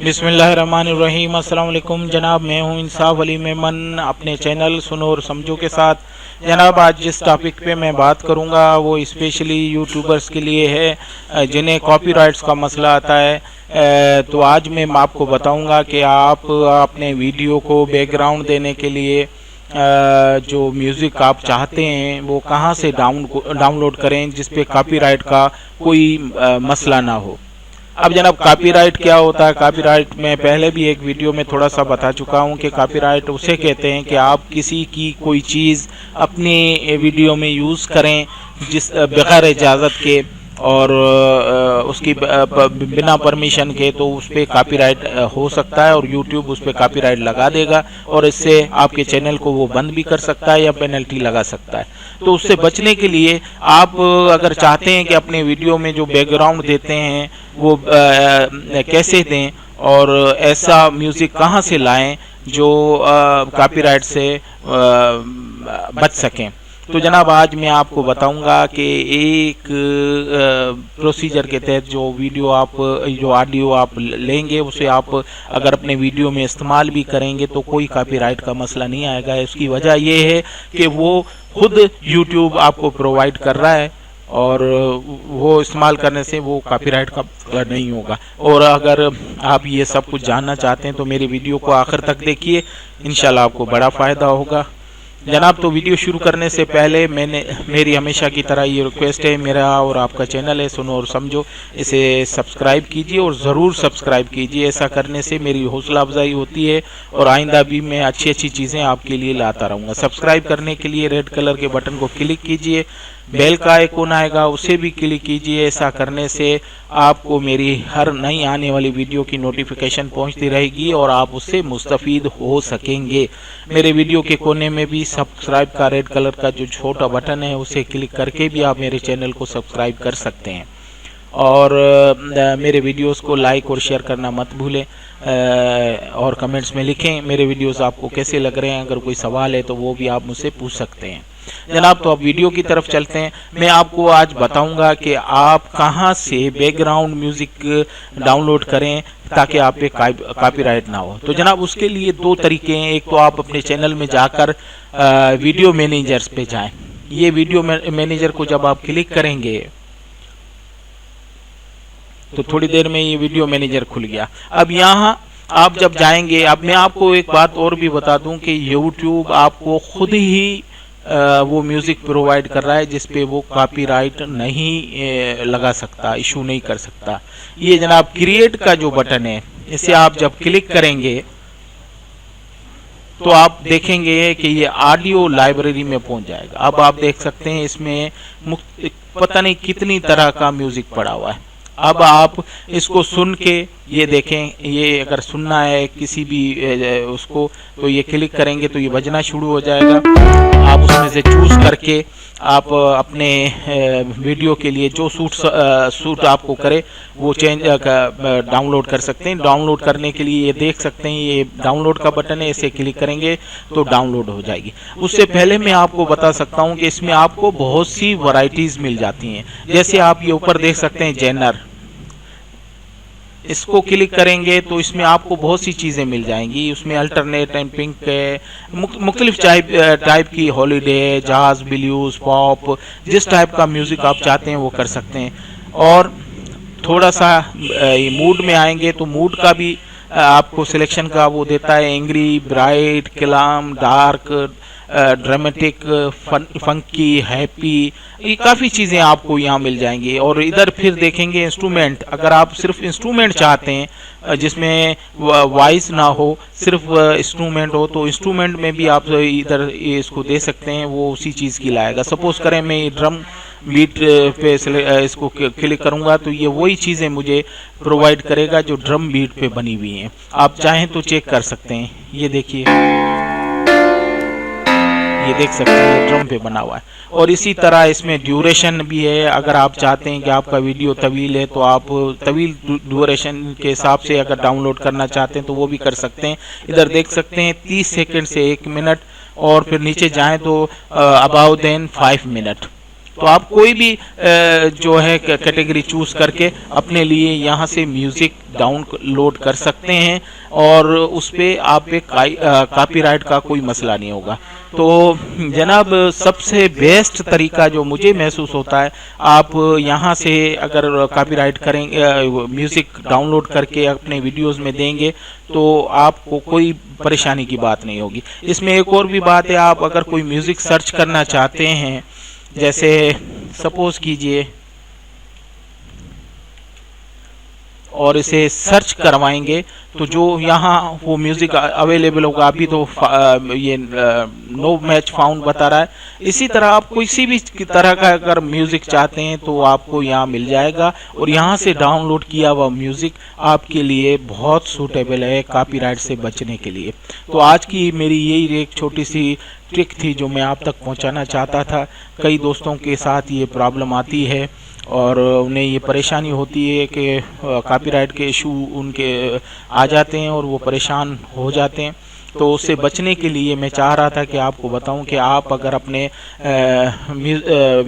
बिस्मिल्लाहिर्रहमानिर्रहीम। अस्सलाम वालेकुम जनाब, मैं हूं इंसाफ अली मेमन अपने चैनल सुनो और समझो के साथ। जनाब, आज जिस टॉपिक पे मैं बात करूंगा वो स्पेशली यूट्यूबर्स के लिए है जिन्हें कॉपीराइट्स का मसला आता है। तो आज मैं आपको बताऊंगा कि आप अपने वीडियो को बैकग्राउंड देने के लिए जो म्यूज़िक आप चाहते हैं वो कहां से डाउनलोड करें जिस पे कॉपीराइट का कोई मसला ना हो। अब जनाब, कॉपीराइट क्या होता है? कॉपीराइट मैं पहले भी एक वीडियो में थोड़ा सा बता चुका हूं कि कॉपीराइट उसे कहते हैं कि आप किसी की कोई चीज़ अपने वीडियो में यूज़ करें जिस बगैर इजाज़त के और उसकी बिना परमिशन के, तो उस पर कॉपीराइट हो सकता है और यूट्यूब उस पर कॉपीराइट लगा देगा और इससे आपके चैनल को वो बंद भी कर सकता है या पेनल्टी लगा सकता है। तो उससे बचने के लिए आप अगर चाहते हैं कि अपने वीडियो में जो बैकग्राउंड देते हैं वो कैसे दें और ऐसा म्यूज़िक कहां से लाएं जो कॉपीराइट से बच सकें, तो जनाब आज मैं आपको बताऊंगा कि एक प्रोसीजर के तहत जो ऑडियो आप लेंगे उसे आप अगर अपने वीडियो में इस्तेमाल भी करेंगे तो कोई कॉपीराइट का मसला नहीं आएगा। इसकी वजह यह है कि वो खुद यूट्यूब आपको प्रोवाइड कर रहा है और वो इस्तेमाल करने से वो कॉपीराइट का नहीं होगा। और अगर आप ये सब कुछ जानना चाहते हैं तो मेरी वीडियो को आखिर तक देखिए, इंशाल्लाह आपको बड़ा फ़ायदा होगा। जनाब, तो वीडियो शुरू करने से पहले मेरी हमेशा की तरह ये रिक्वेस्ट है, मेरा और आपका चैनल है सुनो और समझो, इसे सब्सक्राइब कीजिए और ज़रूर सब्सक्राइब कीजिए। ऐसा करने से मेरी हौसला अफजाई होती है और आइंदा भी मैं अच्छी अच्छी चीज़ें आपके लिए लाता रहूँगा। सब्सक्राइब करने के लिए रेड कलर के बटन को क्लिक कीजिए, बेल का आइकॉन आएगा उसे भी क्लिक कीजिए। ऐसा करने से आपको मेरी हर नई आने वाली वीडियो की नोटिफिकेशन पहुंचती रहेगी और आप उससे मुस्तफ़ीद हो सकेंगे। मेरे वीडियो के कोने में भी सब्सक्राइब का रेड कलर का जो छोटा बटन है उसे क्लिक करके भी आप मेरे चैनल को सब्सक्राइब कर सकते हैं और मेरे वीडियोस को लाइक और शेयर करना मत भूलें और कमेंट्स में लिखें मेरे वीडियोस आपको कैसे लग रहे हैं। अगर कोई सवाल है तो वो भी आप मुझसे पूछ सकते हैं। जनाब, तो अब वीडियो की तरफ चलते हैं। मैं आपको आज बताऊंगा कि आप कहां से बैकग्राउंड म्यूजिक डाउनलोड करें ताकि आप पे कॉपीराइट ना हो। तो जनाब, उसके लिए दो तरीके हैं। एक तो आप अपने चैनल में जाकर वीडियो मैनेजर्स पे जाएं। ये वीडियो मैनेजर को जब आप क्लिक करेंगे तो थोड़ी देर में ये वीडियो मैनेजर खुल गया। अब यहाँ आप जब जाएंगे, अब मैं आपको एक बात और भी बता दूं कि यूट्यूब आपको खुद ही वो म्यूज़िक प्रोवाइड कर रहा है जिस पे वो कॉपीराइट नहीं लगा सकता, इशू नहीं कर सकता। ये जनाब क्रिएट का जो बटन है, इसे आप जब क्लिक करेंगे तो आप देखेंगे कि ये ऑडियो लाइब्रेरी में पहुंच जाएगा। अब आप देख सकते हैं इसमें पता नहीं कितनी तरह का म्यूज़िक पड़ा हुआ है। अब आप इसको सुन के ये देखें, ये अगर सुनना है किसी भी उसको तो ये क्लिक करेंगे तो ये बजना शुरू हो जाएगा। आप उसमें से चूज करके आप अपने वीडियो के लिए जो सूट आपको करे वो डाउनलोड कर सकते हैं। डाउनलोड करने के लिए ये देख सकते हैं ये डाउनलोड का बटन है, इसे क्लिक करेंगे तो डाउनलोड हो जाएगी। उससे पहले मैं आपको बता सकता हूँ कि इसमें आपको बहुत सी वैरायटीज मिल जाती हैं। जैसे आप ये ऊपर देख सकते हैं जेनर, इसको क्लिक करेंगे तो इसमें आपको बहुत सी चीज़ें मिल जाएंगी। उसमें अल्टरनेट एंड पिंक मुख्तलिफ टाइप की हॉलीडे, जाज, ब्लूज, पॉप, जिस टाइप का म्यूज़िक आप चाहते हैं वो कर सकते हैं। और थोड़ा सा मूड में आएंगे तो मूड का भी आपको सिलेक्शन का वो देता है, angry, bright, claim, dark, dramatic, funky, happy, ये काफ़ी चीज़ें आपको यहाँ मिल जाएंगी। और इधर फिर देखेंगे इंस्ट्रूमेंट। अगर आप सिर्फ इंस्ट्रूमेंट चाहते हैं जिसमें वॉइस ना हो, सिर्फ इंस्ट्रूमेंट हो, तो इंस्ट्रूमेंट में भी आप इधर इसको दे सकते हैं, वो उसी चीज़ की लाएगा। सपोज करें मैं ड्रम बीट पे इसको क्लिक करूंगा तो ये वही चीज़ें मुझे प्रोवाइड करेगा जो ड्रम बीट पे बनी हुई हैं। आप चाहें तो चेक कर सकते हैं। ये देखिए, ये देख सकते हैं ड्रम पे बना हुआ है। और इसी तरह इसमें ड्यूरेशन भी है। अगर आप चाहते हैं कि आपका वीडियो तवील है तो आप तवील ड्यूरेशन के हिसाब से अगर डाउनलोड करना चाहते हैं तो वो भी कर सकते हैं। इधर देख सकते हैं 30 सेकंड से 1 मिनट और फिर नीचे जाएं तो अबाउट देन 5 मिनट। تو آپ کوئی بھی جو ہے کیٹیگری چوز کر کے اپنے لیے یہاں سے میوزک ڈاؤن لوڈ کر سکتے ہیں اور اس پہ آپ پہ کاپی رائٹ کا کوئی مسئلہ نہیں ہوگا۔ تو جناب سب سے بیسٹ طریقہ جو مجھے محسوس ہوتا ہے، آپ یہاں سے اگر کاپی رائٹ کریں میوزک ڈاؤن لوڈ کر کے اپنے ویڈیوز میں دیں گے تو آپ کو کوئی پریشانی کی بات نہیں ہوگی۔ اس میں ایک اور بھی بات ہے، آپ اگر کوئی میوزک سرچ کرنا چاہتے ہیں، جیسے سپوز کیجئے اور اسے سرچ کروائیں گے تو جو یہاں وہ میوزک اویلیبل ہوگا، ابھی تو یہ نو میچ فاؤنڈ بتا رہا ہے۔ اسی طرح آپ کسی بھی طرح کا اگر میوزک چاہتے ہیں تو آپ کو یہاں مل جائے گا، اور یہاں سے ڈاؤن لوڈ کیا ہوا میوزک آپ کے لیے بہت سوٹیبل ہے کاپی رائٹ سے بچنے کے لیے۔ تو آج کی میری یہی ایک چھوٹی سی ٹرک تھی جو میں آپ تک پہنچانا چاہتا تھا۔ کئی دوستوں کے ساتھ یہ پرابلم آتی ہے اور انہیں یہ پریشانی ہوتی ہے کہ کاپی رائٹ کے ایشو ان کے آ جاتے ہیں اور وہ پریشان ہو جاتے ہیں۔ تو اس سے بچنے کے لیے میں چاہ رہا تھا کہ آپ کو بتاؤں کہ آپ اگر اپنے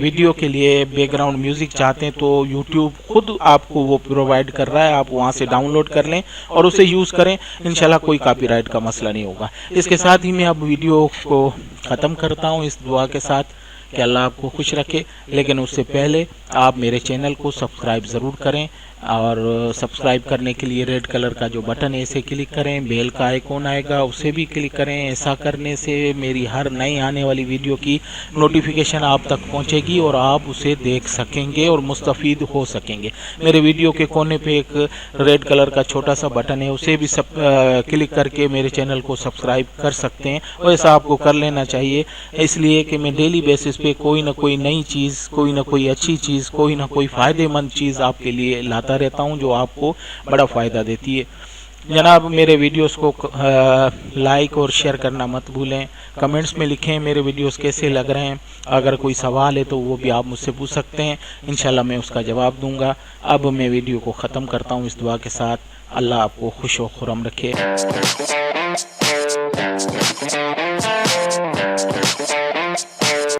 ویڈیو کے لیے بیک گراؤنڈ میوزک چاہتے ہیں تو یوٹیوب خود آپ کو وہ پرووائڈ کر رہا ہے، آپ وہاں سے ڈاؤن لوڈ کر لیں اور اسے یوز کریں، انشاءاللہ کوئی کاپی رائٹ کا مسئلہ نہیں ہوگا۔ اس کے ساتھ ہی میں اب ویڈیو کو ختم کرتا ہوں اس دعا کے ساتھ کہ اللہ آپ کو خوش رکھے، لیکن اس سے پہلے آپ میرے چینل کو سبسکرائب ضرور کریں، اور سبسکرائب کرنے کے لیے ریڈ کلر کا جو بٹن ہے اسے کلک کریں، بیل کا آئیکن آئے گا اسے بھی کلک کریں۔ ایسا کرنے سے میری ہر نئی آنے والی ویڈیو کی نوٹیفیکیشن آپ تک پہنچے گی اور آپ اسے دیکھ سکیں گے اور مستفید ہو سکیں گے۔ میرے ویڈیو کے کونے پہ ایک ریڈ کلر کا چھوٹا سا بٹن ہے، اسے بھی کلک کر کے میرے چینل کو سبسکرائب کر سکتے ہیں، اور ایسا آپ کو کر لینا چاہیے، اس لیے کہ میں ڈیلی بیسس پہ کوئی نہ کوئی نئی چیز، کوئی نہ کوئی اچھی چیز، کوئی نہ کوئی فائدے مند چیز آپ کے لیے لاتا رہتا ہوں جو آپ کو بڑا فائدہ دیتی ہے۔ جناب میرے ویڈیوز کو لائک اور شیئر کرنا مت بھولیں، کمنٹس میں لکھیں میرے ویڈیوز کیسے لگ رہے ہیں، اگر کوئی سوال ہے تو وہ بھی آپ مجھ سے پوچھ سکتے ہیں، انشاءاللہ میں اس کا جواب دوں گا۔ اب میں ویڈیو کو ختم کرتا ہوں اس دعا کے ساتھ، اللہ آپ کو خوش و خرم رکھے۔